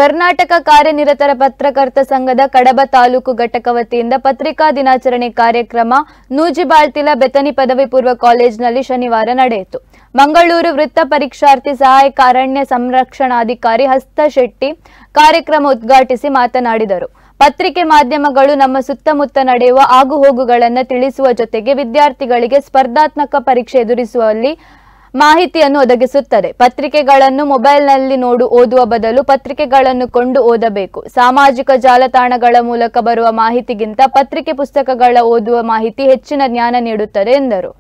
ಕರ್ನಾಟಕ ಕಾರ್ಯನಿರತರ ಪತ್ರಕರ್ತ ಸಂಘದ ಕಡಬ ತಾಲೂಕು ಘಟಕ ವತಿಯಿಂದ ಪತ್ರಿಕಾ ದಿನಾಚರಣೆ ಕಾರ್ಯಕ್ರಮ ನೂಜಿಬಾಳ್ತಿಲ ಬೆತನಿ ಪದವಿ ಪೂರ್ವ ಕಾಲೇಜಿನಲ್ಲಿ ಶನಿವಾರ ನಡೆಯಿತು. ಮಂಗಳೂರು ವೃತ್ತ ಪರೀಕ್ಷಾರ್ಥಿ ಸಹಾಯಕ ಅರಣ್ಯ ಸಂರಕ್ಷಣಾಧಿಕಾರಿ ಹಸ್ತ ಶೆಟ್ಟಿ ಕಾರ್ಯಕ್ರಮ ಉದ್ಘಾಟಿಸಿ ಮಾತನಾಡಿದರು. ಪತ್ರಿಕೆ ಮಾಧ್ಯಮಗಳು ನಮ್ಮ ಸುತ್ತಮುತ್ತ ನಡೆಯುವ ಆಗುಹೋಗುಗಳನ್ನು ತಿಳಿಸುವ ಜೊತೆಗೆ ವಿದ್ಯಾರ್ಥಿಗಳಿಗೆ ಸ್ಪರ್ಧಾತ್ಮಕ ಪರೀಕ್ಷೆ ಎದುರಿಸುವಲ್ಲಿ ಮಾಹಿತಿಯನ್ನು ಒದಗಿಸುತ್ತದೆ. ಪತ್ರಿಕೆಗಳನ್ನು ಮೊಬೈಲ್ನಲ್ಲಿ ಓದುವ ಬದಲು ಪತ್ರಿಕೆಗಳನ್ನು ಕೊಂಡು ಓದಬೇಕು. ಸಾಮಾಜಿಕ ಜಾಲತಾಣಗಳ ಮೂಲಕ ಬರುವ ಮಾಹಿತಿಗಿಂತ ಪತ್ರಿಕೆ ಪುಸ್ತಕಗಳ ಓದುವ ಮಾಹಿತಿ ಹೆಚ್ಚಿನ ಜ್ಞಾನ ನೀಡುತ್ತದೆ ಎಂದರು.